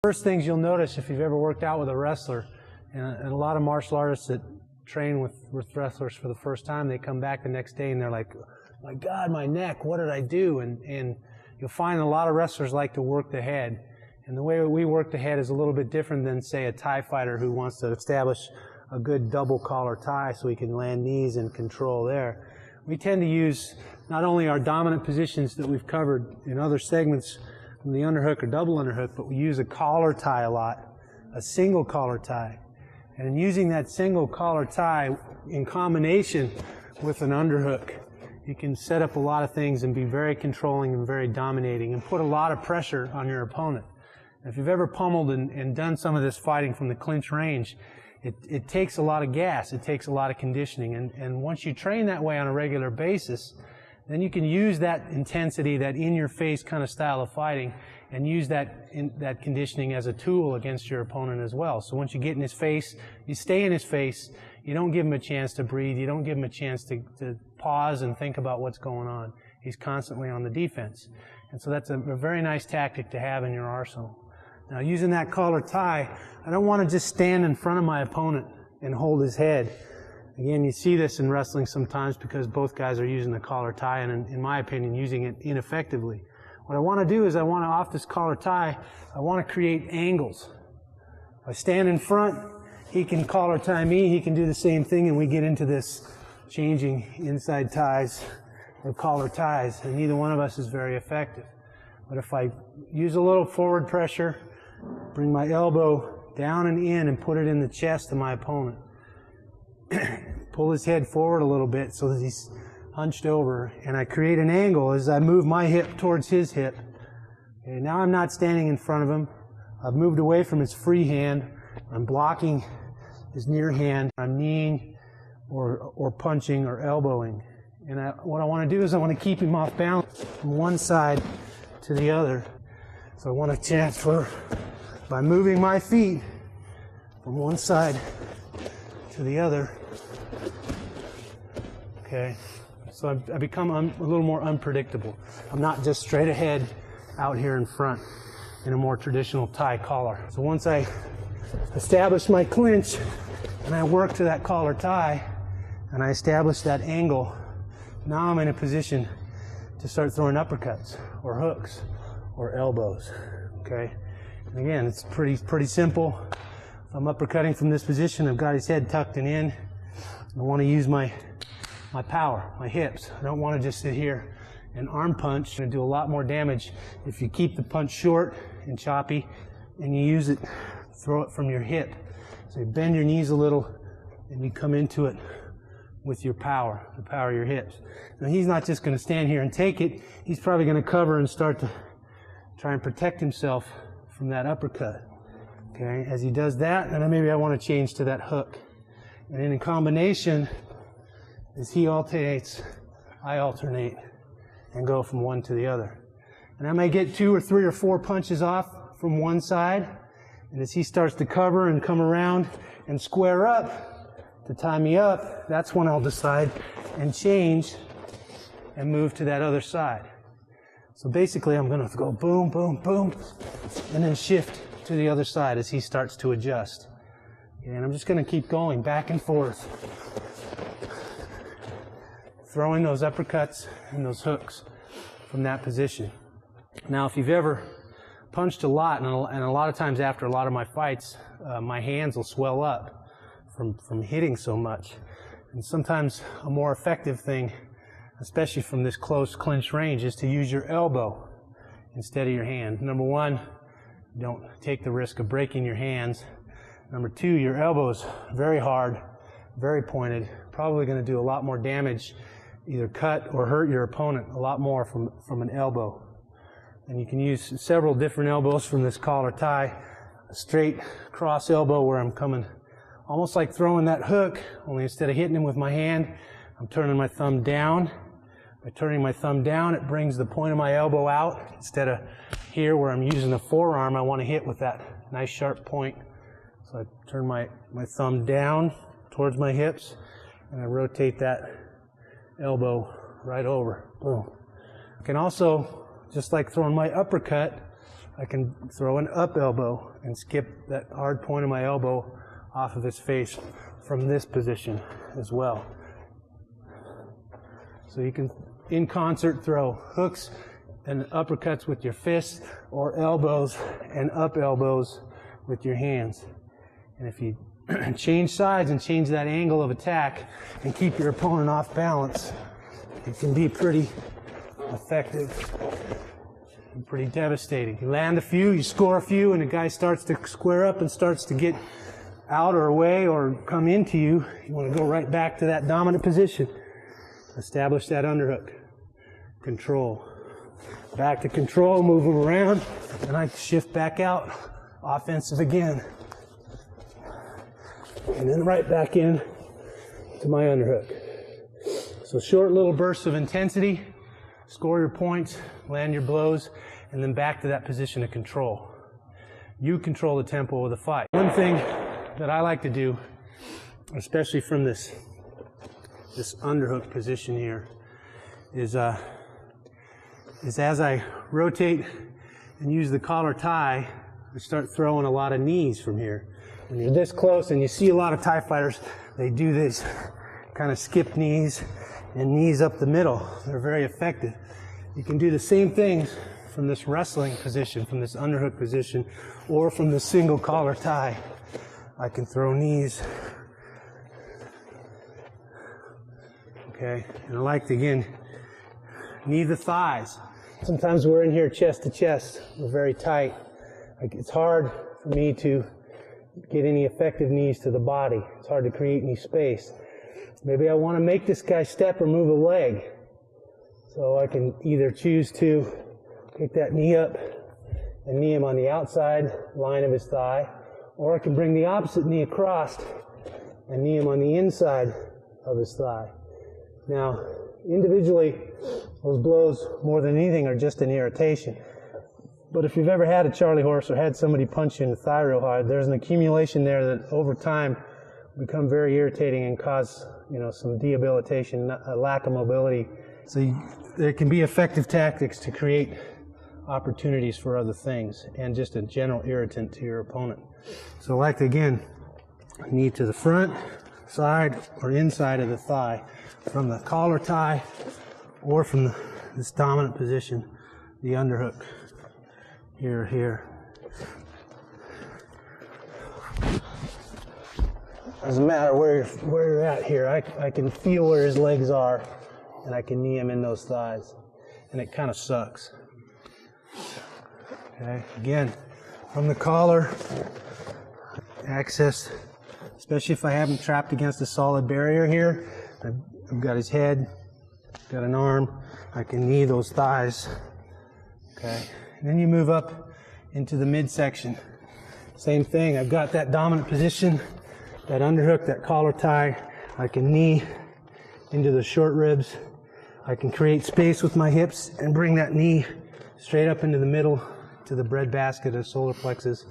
First things you'll notice if you've ever worked out with a wrestler, and a lot of martial artists that train with wrestlers for the first time, they come back the next day and they're like, my God, my neck, what did I do? And you'll find a lot of wrestlers like to work the head. And the way we work the head is a little bit different than, say, a Thai fighter who wants to establish a good double collar tie so he can land knees and control there. We tend to use not only our dominant positions that we've covered in other segments from the underhook or double underhook, but we use a collar tie a lot, a single collar tie. And in using that single collar tie in combination with an underhook, you can set up a lot of things and be very controlling and very dominating and put a lot of pressure on your opponent. If you've ever pummeled and done some of this fighting from the clinch range, it takes a lot of gas, it takes a lot of conditioning, and once you train that way on a regular basis, then you can use that intensity, that in-your-face kind of style of fighting, and use that conditioning as a tool against your opponent as well. So once you get in his face, you stay in his face, you don't give him a chance to breathe, you don't give him a chance to pause and think about what's going on. He's constantly on the defense. And so that's a very nice tactic to have in your arsenal. Now, using that collar tie, I don't want to just stand in front of my opponent and hold his head. Again, you see this in wrestling sometimes because both guys are using the collar tie and, in my opinion, using it ineffectively. What I want to do is off this collar tie, I want to create angles. If I stand in front, he can collar tie me, he can do the same thing, and we get into this changing inside ties or collar ties, and neither one of us is very effective. But if I use a little forward pressure, bring my elbow down and in and put it in the chest of my opponent, pull his head forward a little bit so that he's hunched over, and I create an angle as I move my hip towards his hip. Okay, now I'm not standing in front of him. I've moved away from his free hand. I'm blocking his near hand. I'm kneeing or punching or elbowing. And what I want to do is I want to keep him off balance from one side to the other. So I want to transfer by moving my feet from one side to the other. Okay, so I become a little more unpredictable. I'm not just straight ahead out here in front in a more traditional tie collar. So once I establish my clinch and I work to that collar tie and I establish that angle, now I'm in a position to start throwing uppercuts or hooks or elbows. Okay, and again, it's pretty simple. If I'm uppercutting from this position, I've got his head tucked and in. I want to use my power, my hips. I don't want to just sit here and arm punch. It's going to do a lot more damage if you keep the punch short and choppy and you use it, throw it from your hip. So you bend your knees a little and you come into it with your power, the power of your hips. Now he's not just going to stand here and take it. He's probably going to cover and start to try and protect himself from that uppercut. Okay, as he does that, then maybe I want to change to that hook. And then in combination, as he alternates, I alternate and go from one to the other. And I may get 2 or 3 or 4 punches off from one side, and as he starts to cover and come around and square up to tie me up, that's when I'll decide and change and move to that other side. So basically I'm going to go boom, boom, boom, and then shift to the other side as he starts to adjust. And I'm just going to keep going back and forth, throwing those uppercuts and those hooks from that position. Now, if you've ever punched a lot, and a lot of times after a lot of my fights, my hands will swell up from hitting so much. And sometimes a more effective thing, especially from this close clinch range, is to use your elbow instead of your hand. Number one, don't take the risk of breaking your hands. Number two, your elbow's very hard, very pointed, probably going to do a lot more damage, either cut or hurt your opponent a lot more from an elbow. And you can use several different elbows from this collar tie. A straight cross elbow where I'm coming almost like throwing that hook, only instead of hitting him with my hand, I'm turning my thumb down. By turning my thumb down, it brings the point of my elbow out. Instead of here where I'm using the forearm, I want to hit with that nice sharp point. So I turn my thumb down towards my hips, and I rotate that elbow right over. Boom. I can also, just like throwing my uppercut, I can throw an up elbow and skip that hard point of my elbow off of his face from this position as well. So you can, in concert, throw hooks and uppercuts with your fists, or elbows and up elbows with your hands. And if you change sides and change that angle of attack and keep your opponent off balance, it can be pretty effective and pretty devastating. You land a few, you score a few, and the guy starts to square up and starts to get out or away or come into you. You want to go right back to that dominant position. Establish that underhook. Control. Back to control, move him around, and I shift back out. Offensive again. And then right back in to my underhook. So short little bursts of intensity, score your points, land your blows, and then back to that position of control. You control the tempo of the fight. One thing that I like to do, especially from this underhook position here, is as I rotate and use the collar tie, I start throwing a lot of knees from here. When you're this close, and you see a lot of Thai fighters, they do this kind of skip knees and knees up the middle. They're very effective. You can do the same things from this wrestling position, from this underhook position, or from the single collar tie. I can throw knees. Okay, and I like to, again, knee the thighs. Sometimes we're in here chest to chest. We're very tight. It's hard for me to get any effective knees to the body. It's hard to create any space. Maybe I want to make this guy step or move a leg. So I can either choose to pick that knee up and knee him on the outside line of his thigh, or I can bring the opposite knee across and knee him on the inside of his thigh. Now, individually, those blows, more than anything, are just an irritation. But if you've ever had a Charlie horse or had somebody punch you in the thigh real hard, there's an accumulation there that over time become very irritating and cause, some debilitation, a lack of mobility. So there can be effective tactics to create opportunities for other things and just a general irritant to your opponent. So I like to, again, knee to the front, side, or inside of the thigh from the collar tie or from this dominant position, the underhook. Here. Doesn't matter where you're at here. I can feel where his legs are, and I can knee him in those thighs. And it kind of sucks. Okay, again, from the collar, access, especially if I have him trapped against a solid barrier here. I've got his head, got an arm. I can knee those thighs. Okay. And then you move up into the midsection. Same thing, I've got that dominant position, that underhook, that collar tie. I can knee into the short ribs. I can create space with my hips and bring that knee straight up into the middle to the breadbasket of solar plexus.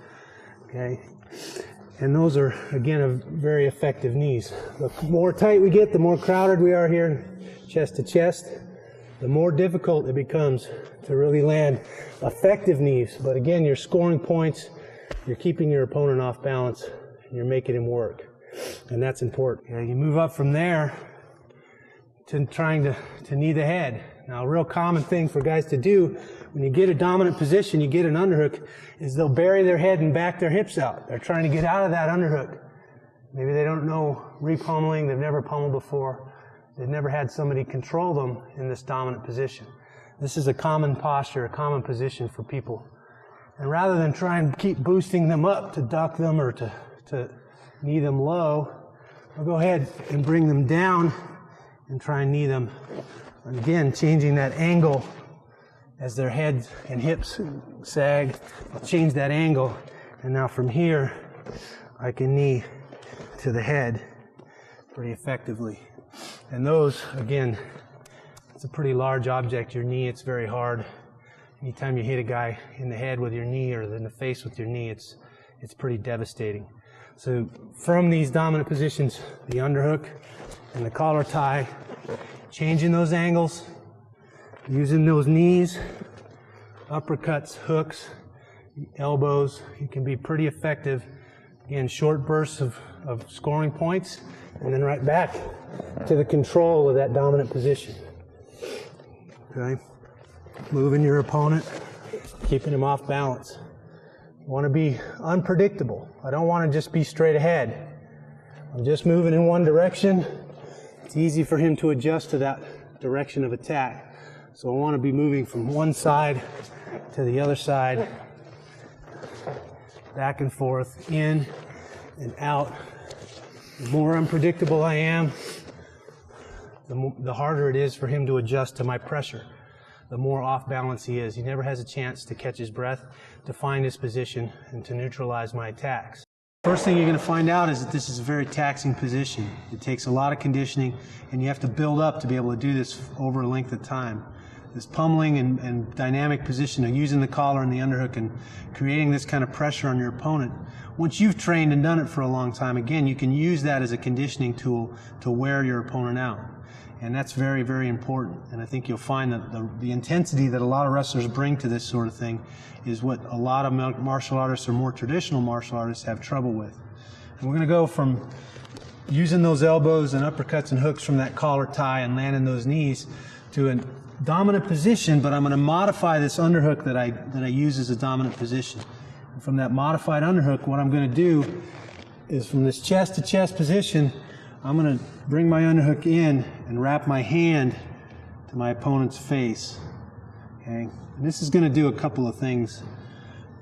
Okay. And those are, again, very effective knees. The more tight we get, the more crowded we are here, chest to chest, the more difficult it becomes to really land effective knees. But again, you're scoring points, you're keeping your opponent off balance, and you're making him work. And that's important. You move up from there to trying to knee the head. Now, a real common thing for guys to do when you get a dominant position, you get an underhook, is they'll bury their head and back their hips out. They're trying to get out of that underhook. Maybe they don't know repommeling, they've never pummeled before. They've never had somebody control them in this dominant position. This is a common posture, a common position for people. And rather than try and keep boosting them up to duck them or to knee them low, I'll go ahead and bring them down and try and knee them. And again, changing that angle as their heads and hips sag. I'll change that angle. And now from here, I can knee to the head pretty effectively. And those, again, it's a pretty large object, your knee, it's very hard. Anytime you hit a guy in the head with your knee or in the face with your knee, it's pretty devastating. So from these dominant positions, the underhook and the collar tie, changing those angles, using those knees, uppercuts, hooks, elbows. You can be pretty effective in short bursts of scoring points, and then right back to the control of that dominant position. Okay? Moving your opponent, keeping him off balance. You want to be unpredictable. I don't want to just be straight ahead. I'm just moving in one direction. It's easy for him to adjust to that direction of attack. So I want to be moving from one side to the other side, back and forth, in and out. The more unpredictable I am, the harder it is for him to adjust to my pressure. The more off balance he is. He never has a chance to catch his breath, to find his position, and to neutralize my attacks. First thing you're going to find out is that this is a very taxing position. It takes a lot of conditioning, and you have to build up to be able to do this over a length of time. This pummeling and dynamic position of using the collar and the underhook and creating this kind of pressure on your opponent. Once you've trained and done it for a long time, again, you can use that as a conditioning tool to wear your opponent out. And that's very, very important. And I think you'll find that the intensity that a lot of wrestlers bring to this sort of thing is what a lot of martial artists or more traditional martial artists have trouble with. And we're going to go from using those elbows and uppercuts and hooks from that collar tie and landing those knees to a dominant position, but I'm going to modify this underhook that I use as a dominant position. And from that modified underhook, what I'm going to do is from this chest to chest position, I'm going to bring my underhook in and wrap my hand to my opponent's face. Okay? And this is going to do a couple of things.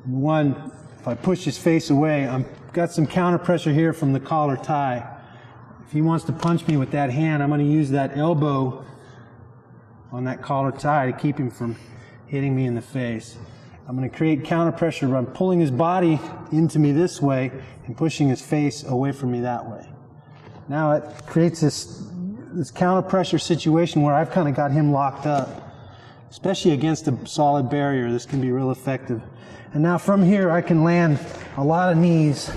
One, if I push his face away, I've got some counter pressure here from the collar tie. If he wants to punch me with that hand, I'm going to use that elbow on that collar tie to keep him from hitting me in the face. I'm going to create counter pressure by pulling his body into me this way and pushing his face away from me that way. Now it creates this counter pressure situation where I've kind of got him locked up, especially against a solid barrier. This can be real effective. And now from here I can land a lot of knees.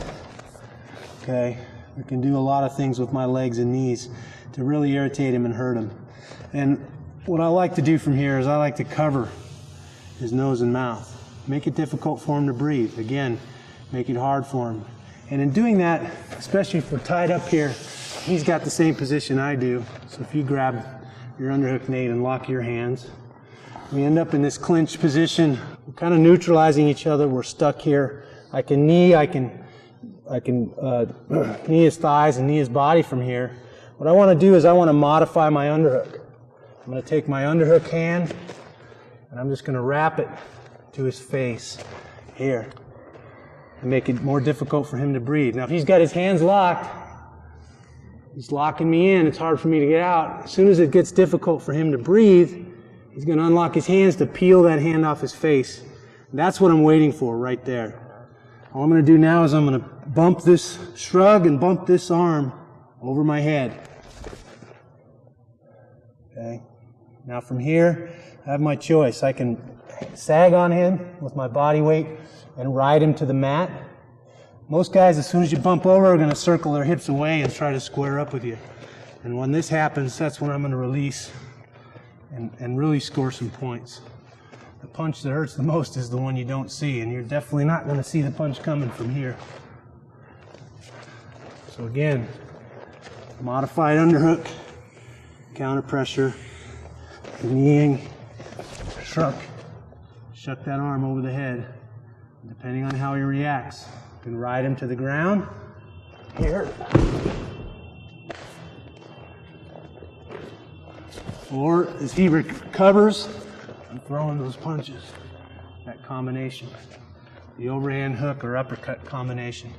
Okay, I can do a lot of things with my legs and knees to really irritate him and hurt him. And what I like to do from here is I like to cover his nose and mouth. Make it difficult for him to breathe. Again, make it hard for him. And in doing that, especially if we're tied up here, he's got the same position I do. So if you grab your underhook, Nate, and lock your hands, we end up in this clinch position. We're kind of neutralizing each other. We're stuck here. I can knee his thighs and knee his body from here. What I want to do is I want to modify my underhook. I'm going to take my underhook hand and I'm just going to wrap it to his face here and make it more difficult for him to breathe. Now if he's got his hands locked, he's locking me in, it's hard for me to get out. As soon as it gets difficult for him to breathe, he's going to unlock his hands to peel that hand off his face. And that's what I'm waiting for right there. All I'm going to do now is I'm going to bump this, shrug and bump this arm over my head. Okay. Now from here, I have my choice. I can sag on him with my body weight and ride him to the mat. Most guys, as soon as you bump over, are going to circle their hips away and try to square up with you. And when this happens, that's when I'm going to release and really score some points. The punch that hurts the most is the one you don't see, and you're definitely not going to see the punch coming from here. So again, modified underhook, counter pressure, kneeing, shuck that arm over the head. Depending on how he reacts, you can ride him to the ground here, or as he recovers, I'm throwing those punches. That combination, the overhand hook or uppercut combination.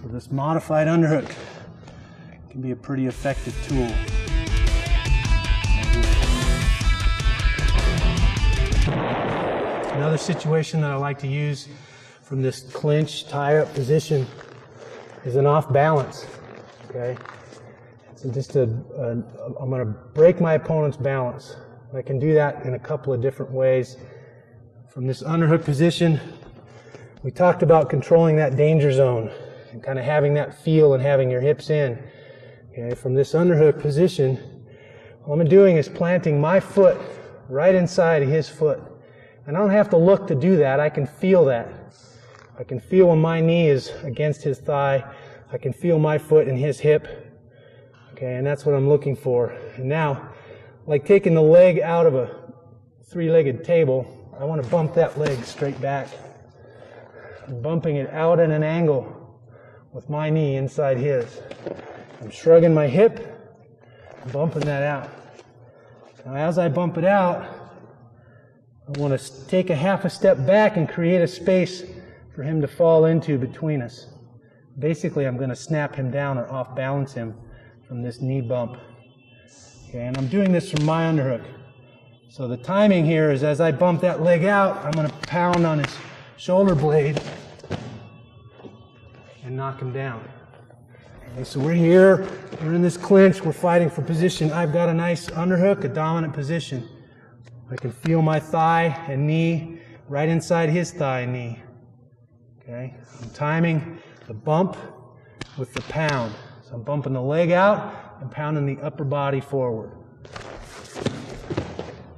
So this modified underhook can be a pretty effective tool. Another situation that I like to use from this clinch tie-up position is an off balance. Okay, so I'm going to break my opponent's balance. And I can do that in a couple of different ways. From this underhook position, we talked about controlling that danger zone and kind of having that feel and having your hips in. Okay, from this underhook position, all I'm doing is planting my foot right inside of his foot. And I don't have to look to do that. I can feel that. I can feel when my knee is against his thigh. I can feel my foot in his hip. Okay, and that's what I'm looking for. And now, like taking the leg out of a three-legged table, I want to bump that leg straight back. I'm bumping it out at an angle with my knee inside his. I'm shrugging my hip, bumping that out. Now as I bump it out, I want to take a half a step back and create a space for him to fall into between us. Basically, I'm going to snap him down or off balance him from this knee bump. Okay, and I'm doing this from my underhook. So the timing here is as I bump that leg out, I'm going to pound on his shoulder blade and knock him down. Okay, so we're here, we're in this clinch, we're fighting for position. I've got a nice underhook, a dominant position. I can feel my thigh and knee right inside his thigh and knee. Okay, I'm timing the bump with the pound. So I'm bumping the leg out and pounding the upper body forward.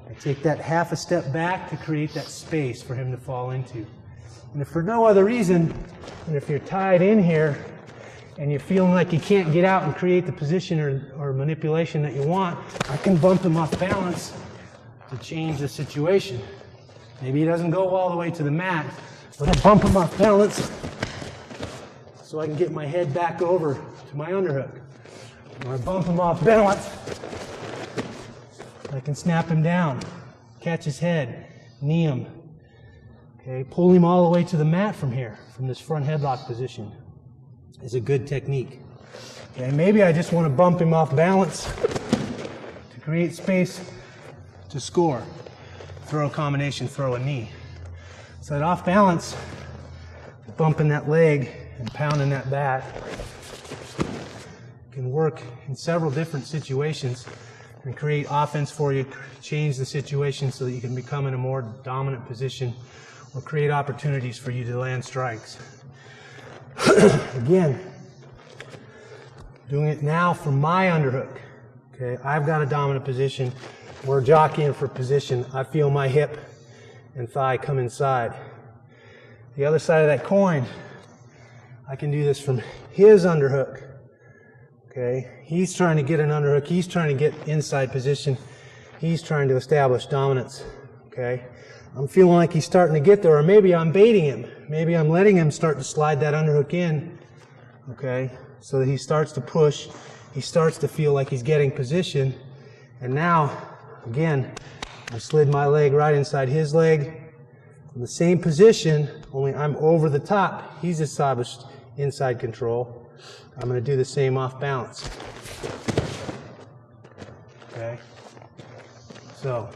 I take that half a step back to create that space for him to fall into. And if for no other reason, and if you're tied in here and you're feeling like you can't get out and create the position or manipulation that you want, I can bump him off balance to change the situation. Maybe he doesn't go all the way to the mat, but I bump him off balance so I can get my head back over to my underhook. When I bump him off balance, I can snap him down, catch his head, knee him. Okay, pull him all the way to the mat from here, from this front headlock position. Is a good technique. Okay, maybe I just want to bump him off balance to create space to score. Throw a combination, throw a knee. So that off balance, bumping that leg and pounding that bat can work in several different situations and create offense for you, change the situation so that you can become in a more dominant position or create opportunities for you to land strikes. Again, doing it now from my underhook. Okay, I've got a dominant position. We're jockeying for position. I feel my hip and thigh come inside. The other side of that coin, I can do this from his underhook. Okay, he's trying to get an underhook. He's trying to get inside position. He's trying to establish dominance. Okay, I'm feeling like he's starting to get there, or maybe I'm baiting him. Maybe I'm letting him start to slide that underhook in. Okay, so that he starts to push. He starts to feel like he's getting position. And now, again, I slid my leg right inside his leg. In the same position, only I'm over the top. He's established inside control. I'm going to do the same off balance. Okay. So,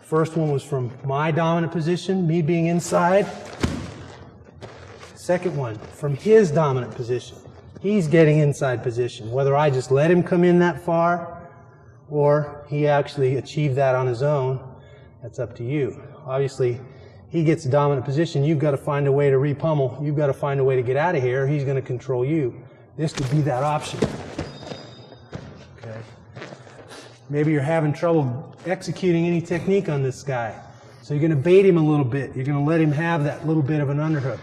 first one was from my dominant position, me being inside. Second one, from his dominant position. He's getting inside position. Whether I just let him come in that far or he actually achieved that on his own, that's up to you. Obviously, he gets a dominant position. You've got to find a way to repummel. You've got to find a way to get out of here. He's going to control you. This could be that option. Okay. Maybe you're having trouble executing any technique on this guy. So you're going to bait him a little bit. You're going to let him have that little bit of an underhook.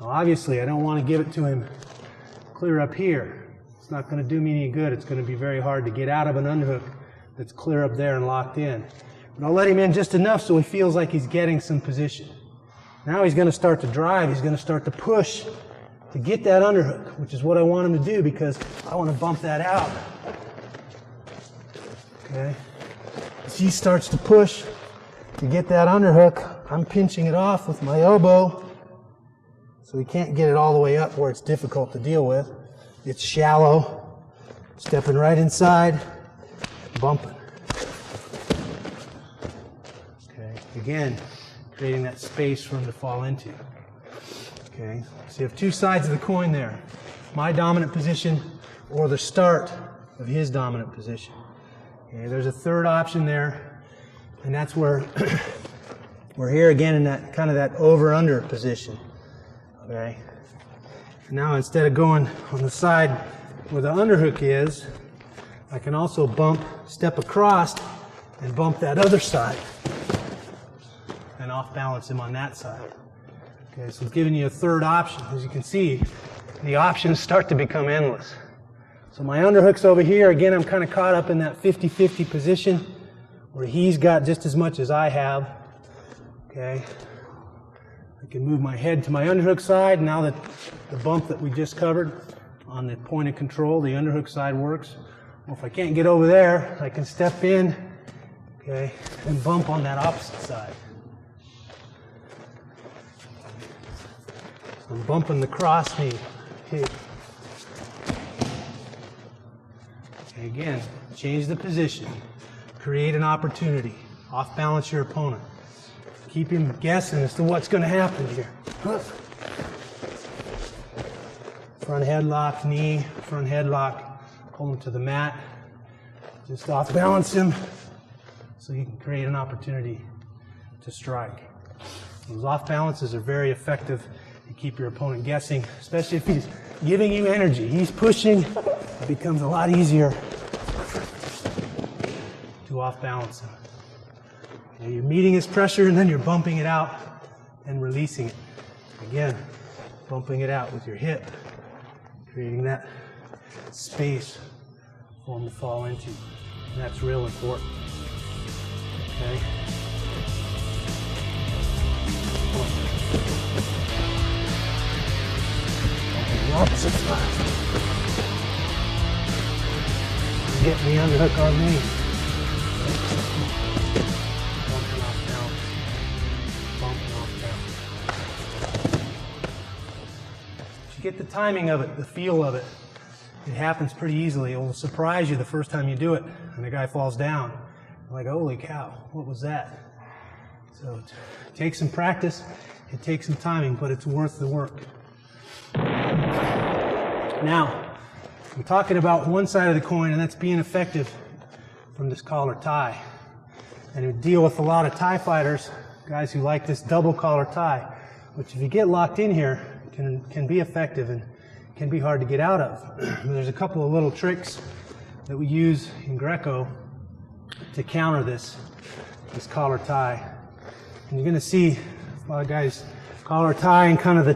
Now, obviously, I don't want to give it to him clear up here. It's not going to do me any good. It's going to be very hard to get out of an underhook that's clear up there and locked in. But I'll let him in just enough so he feels like he's getting some position. Now he's going to start to drive. He's going to start to push to get that underhook, which is what I want him to do because I want to bump that out. Okay. As he starts to push to get that underhook, I'm pinching it off with my elbow so he can't get it all the way up where it's difficult to deal with. It's shallow, stepping right inside, bumping. Okay. Again, creating that space for him to fall into. Okay, so you have two sides of the coin there. My dominant position or the start of his dominant position. Okay, there's a third option there, and that's where we're here again in that kind of that over-under position. Okay, now instead of going on the side where the underhook is, I can also step across and bump that other side. And off balance him on that side. Okay, so it's giving you a third option. As you can see, the options start to become endless. So my underhook's over here. Again, I'm kind of caught up in that 50-50 position where he's got just as much as I have. Okay, I can move my head to my underhook side. Now that the bump that we just covered on the point of control, the underhook side works. Well, if I can't get over there, I can step in, okay, and bump on that opposite side. So I'm bumping the cross knee. Okay. Okay, again, change the position. Create an opportunity. Off balance your opponent. Keep him guessing as to what's going to happen here. Front headlock, knee, front headlock. Pull him to the mat. Just off balance him so you can create an opportunity to strike. Those off balances are very effective to keep your opponent guessing, especially if he's giving you energy. He's pushing. It becomes a lot easier to off balance him. Okay, you're meeting his pressure and then you're bumping it out and releasing it. Again, bumping it out with your hip, creating that space for him to fall into. And that's real important. Okay? Opposite side. Get the underhook on me. Bumping off down. Bumping off down. You get the timing of it, the feel of it. It happens pretty easily. It will surprise you the first time you do it, and the guy falls down. You're like, holy cow, what was that? So it takes some practice, it takes some timing, but it's worth the work. Now, I'm talking about one side of the coin, and that's being effective from this collar tie. And we deal with a lot of tie fighters, guys who like this double collar tie, which if you get locked in here, can be effective and can be hard to get out of. There's a couple of little tricks that we use in Greco to counter this collar tie. And you're going to see a lot of guys collar tie and kind of the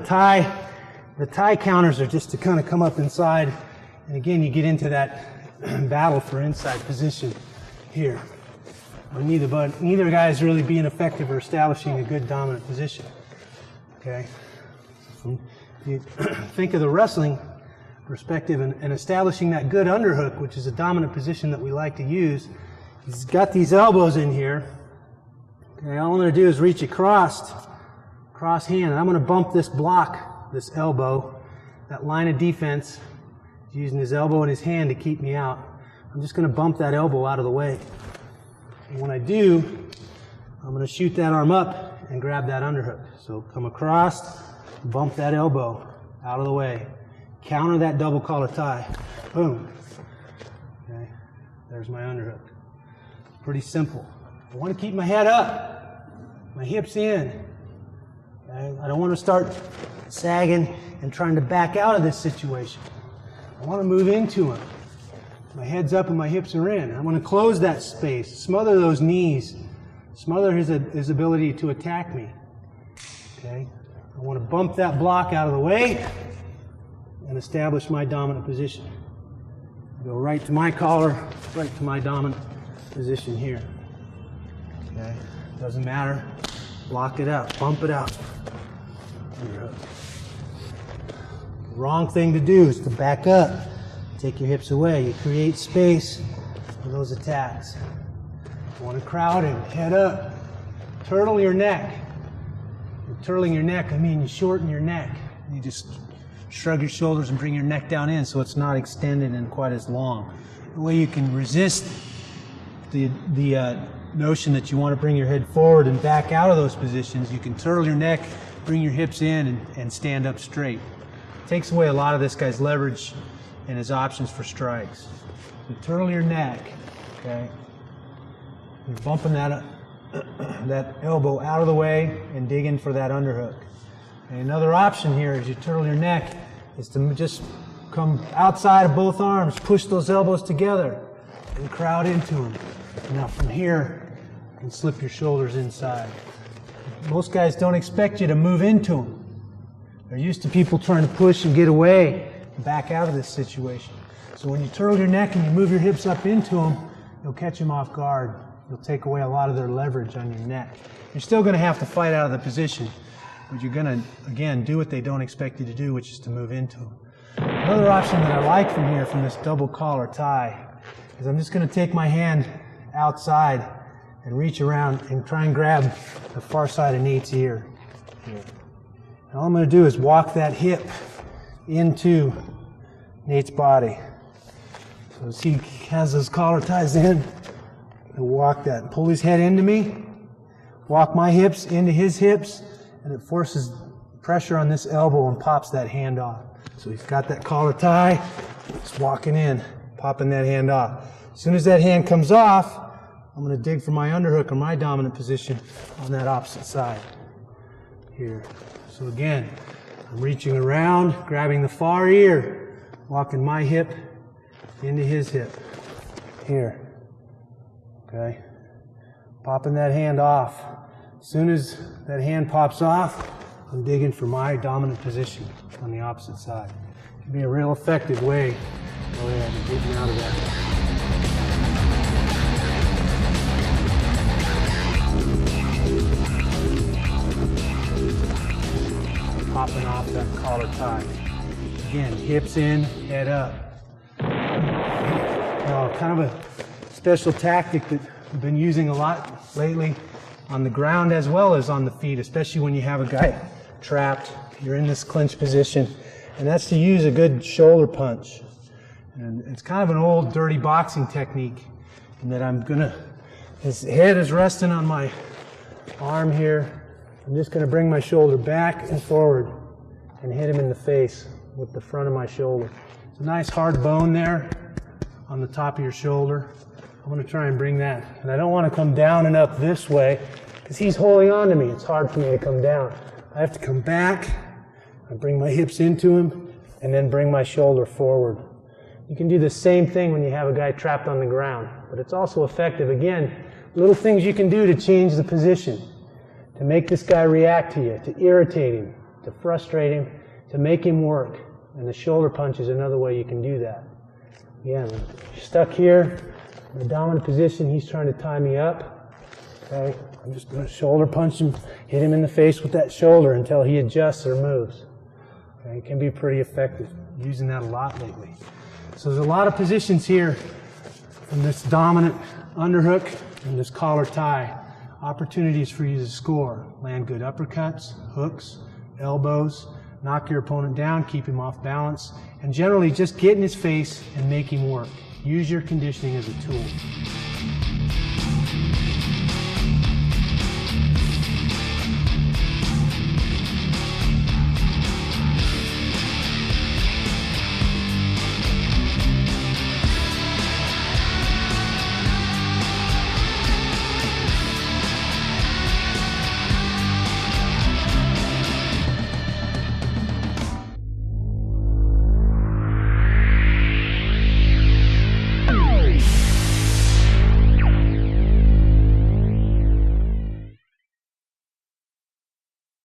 tie counters are just to kind of come up inside. And again, you get into that battle for inside position here. Neither guy is really being effective or establishing a good dominant position. Okay? You think of the wrestling perspective and establishing that good underhook, which is a dominant position that we like to use. He's got these elbows in here. Okay, all I'm going to do is reach across hand, and I'm going to bump this block, this elbow, that line of defense. He's using his elbow and his hand to keep me out. I'm just going to bump that elbow out of the way. And when I do, I'm going to shoot that arm up and grab that underhook. So come across, bump that elbow out of the way. Counter that double collar tie. Boom. Okay, there's my underhook. Pretty simple. I want to keep my head up, my hips in. Okay? I don't want to start sagging and trying to back out of this situation. I want to move into him. My head's up and my hips are in. I want to close that space, smother those knees, smother his ability to attack me. Okay? I want to bump that block out of the way and establish my dominant position. Go right to my collar, right to my dominant position here. Okay? Doesn't matter. Block it out. Bump it out. Underhook. The wrong thing to do is to back up. Take your hips away. You create space for those attacks. You want to crowd him. Head up. Turtle your neck. You're turtling your neck, I mean you shorten your neck. You just shrug your shoulders and bring your neck down in so it's not extended and quite as long. The way you can resist the notion that you want to bring your head forward and back out of those positions, you can turtle your neck, bring your hips in, and stand up straight. It takes away a lot of this guy's leverage and his options for strikes. So turtle your neck, okay? You're bumping that elbow out of the way and dig in for that underhook. And another option here as you turtle your neck is to just come outside of both arms, push those elbows together, and crowd into them. Now from here, you can slip your shoulders inside. most guys don't expect you to move into them. They're used to people trying to push and get away and back out of this situation. So when you turtle your neck and you move your hips up into them, you'll catch them off guard. You'll take away a lot of their leverage on your neck. You're still going to have to fight out of the position, but you're going to, again, do what they don't expect you to do, which is to move into them. Another option that I like from here, from this double collar tie, is I'm just going to take my hand outside and reach around and try and grab the far side of Nate's ear. Here. And all I'm going to do is walk that hip into Nate's body. So as he has those collar ties in, and walk that, pull his head into me, walk my hips into his hips, and it forces pressure on this elbow and pops that hand off. So he's got that collar tie, just walking in, popping that hand off. As soon as that hand comes off, I'm going to dig for my underhook or my dominant position on that opposite side. Here. So again, I'm reaching around, grabbing the far ear, walking my hip into his hip. Here. Okay. Popping that hand off. As soon as that hand pops off, I'm digging for my dominant position on the opposite side. It can be a real effective way of getting out of that. Popping off that collar tie. Again, hips in, head up. Now, kind of a special tactic that I've been using a lot lately on the ground as well as on the feet, especially when you have a guy trapped, you're in this clinch position, and that's to use a good shoulder punch. And it's kind of an old dirty boxing technique in that his head is resting on my arm here. I'm just going to bring my shoulder back and forward and hit him in the face with the front of my shoulder. It's a nice hard bone there on the top of your shoulder. I'm going to try and bring that. And I don't want to come down and up this way because he's holding on to me. It's hard for me to come down. I have to come back. I bring my hips into him and then bring my shoulder forward. You can do the same thing when you have a guy trapped on the ground, but it's also effective. Again, little things you can do to change the position, to make this guy react to you, to irritate him, to frustrate him, to make him work. And the shoulder punch is another way you can do that. Again, stuck here in the dominant position, he's trying to tie me up. Okay, I'm just going to shoulder punch him, hit him in the face with that shoulder until he adjusts or moves. Okay, it can be pretty effective. I'm using that a lot lately. So there's a lot of positions here from this dominant underhook and this collar tie. Opportunities for you to score. Land good uppercuts, hooks, elbows, knock your opponent down, keep him off balance, and generally just get in his face and make him work. Use your conditioning as a tool.